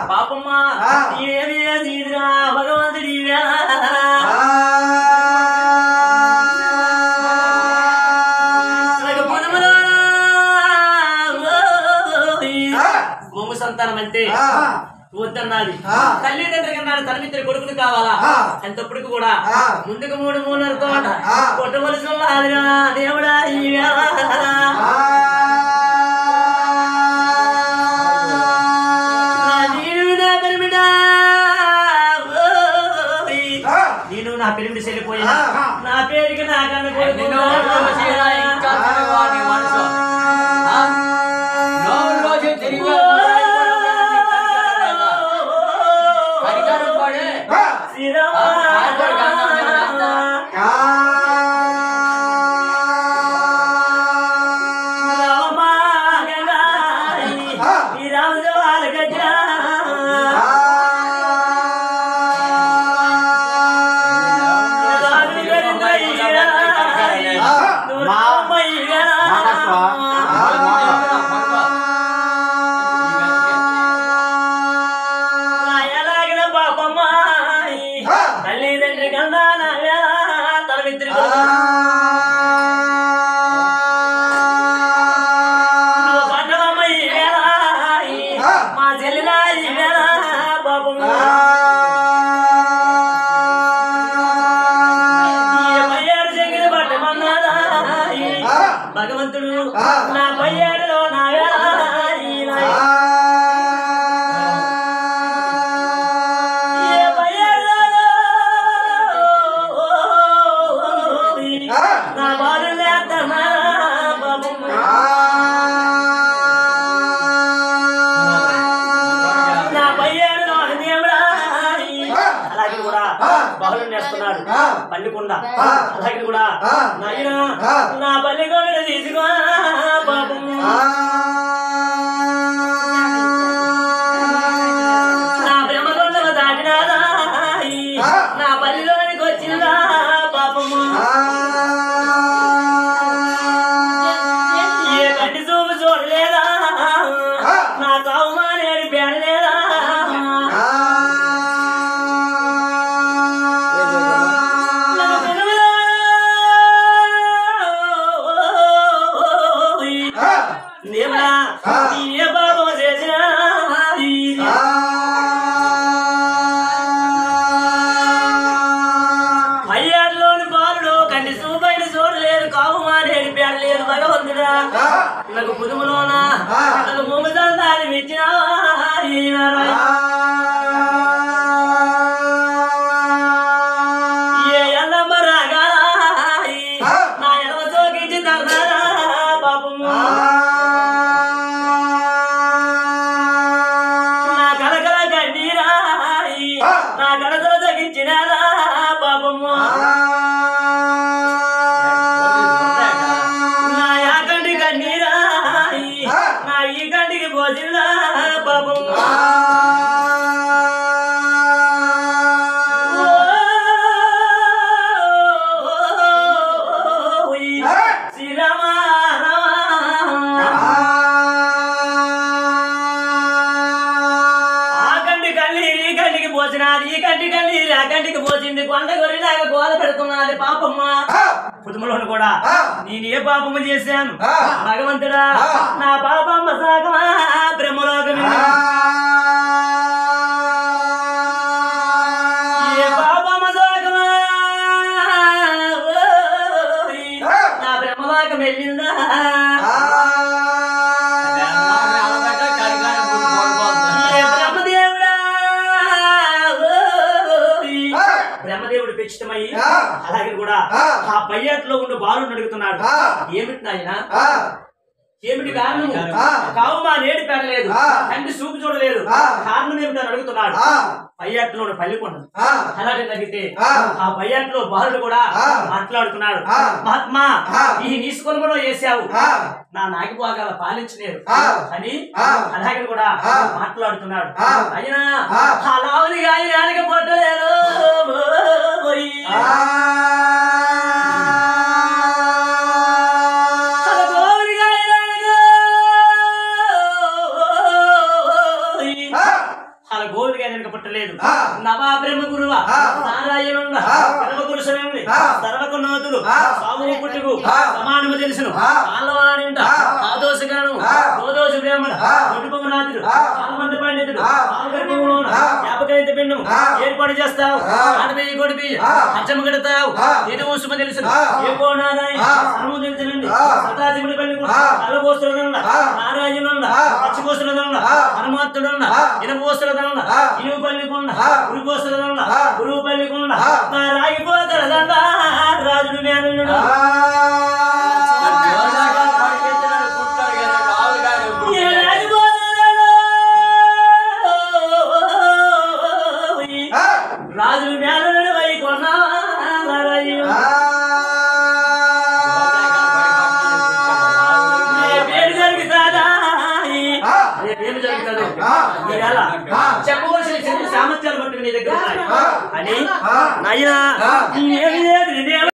పాపమ్మ ఏమి తీదిరా భగవంతుడి మొమ్ము సంతానం అంటే వద్దన్నది తల్లిదండ్రులు కన్నాడు తనమిద్దరు కొడుకులు కావాలా అంతప్పటికి కూడా ముందుకు 3 తోట కొట్టవలసి దేవుడా నేను నా పెరిమిడి చెల్లిపోయినా నా పేరుకి నాకన్నా కొడుకు తల్లిదండ్రి కన్నా తలమిద్దరి మా చెల్లిలా బాబు భగవంతుడు నా పయ్యాడులో నా బాలు నా పయ్యాడులో దేవుడా అలాగే కూడా బాలు నేస్తున్నాడు పల్లికొండ అలాగే కూడా నాయన నా పల్లికొండ తీసుకో పాపం నా బ్రహ్మకొండ దాటినాదా నా పల్లిలోనికి వచ్చిందా పాపము ఏ కంటి చూపు చూడలేదా నా కావుమానేది పేడలేదా దేవుడా ఏ పాపం చేసినా అయ్యారులోని బాలుడు కంటి చూపైన చూడలేదు కావు మానేది పేడలేదు భగవంతుడా నాకు పుదుములోన నాకు ముమ్మదాన్ని ఇచ్చినావా ఏ ఎల్లమ్మ రాగా నా ఎలవ సోకించి తన్నారా పాపము నా కలకల కన్నీరా నా కడతలు తగ్గించినారా పాపము నా యాకంటి కన్నీరా నా ఈ కంటికి పోసిందా పాపము శ్రీరామ పోసినది ఈ కంటి కన్నీరు ఆ కంటికి పోసింది కొండ గొర్రెలాగా గోల పెడుతున్నది పాపమ్మ కుటుంబంలో కూడా నేను ఏ పాపము చేశాను భగవంతుడా నా పాపమ్మ సాగమా బ్రహ్మలోకమే ఏ పాపమ్మ సాగమా నా బ్రహ్మలోకం వెళ్ళిందా బ్రహ్మదేవుడు పెచ్చితమై అలాగే కూడా ఆ పయ్యాట్లో ఉండి బాలుని అడుగుతున్నాడు ఏమిటి నాయన ఏమిటి కారణం కావు మా నేడు పెరగలేదు తండ్రి చూపు చూడలేదు కారణం ఏమిటి అని అడుగుతున్నాడు పయ్యాట్లో పల్లికొండ అలాగే తగ్గితే ఆ పయ్యాట్లో బాలుడు కూడా మాట్లాడుతున్నాడు మహాత్మా ఈ నీసుకొని కూడా వేసావు నా నాగిపోగల పాలించలేరు అని అలాగే కూడా మాట్లాడుతున్నాడు అయినా అలావుని గాలి ఆయనకి పట్టలేదు రకాల గోవులుగా వెనక పుట్టలేదు నవా బ్రహ్మ గురువ నారాయణ పురుషులండి సర్వకున్నతుడు సాగు పుట్టుకు సమానము తెలుసును ఆలవారింట ఆదోషగాను గోదోష బ్రాహ్మణ ఒడ్డుపమనాథుడు ఆలమంది పండితుడు జ్ఞాపకైతే పిండు ఏర్పాటు చేస్తావు ఆడబియ్య కొడిబియ్య అచ్చమ్మ కడతావు ఇది ఉసుమ తెలుసును ఏ కోనారాయణ సర్వము తెలుసునండి సతాశివుడి పల్లి నల్లబోస్తున్న నారాయణున్న పచ్చిపోస్తున్న హనుమంతుడున్న ఇనపోస్తున్న ఇనుగు పల్లికొండ ఉరిపోస్తున్న గురువు పల్లికొండ రాగిపోతున్న రాజుడు మేనుడు రాజులు మేనుడు వైకొండ చెప్పవలసిన సామర్థ్యాలు బట్టి నీ దగ్గర అని నాయనా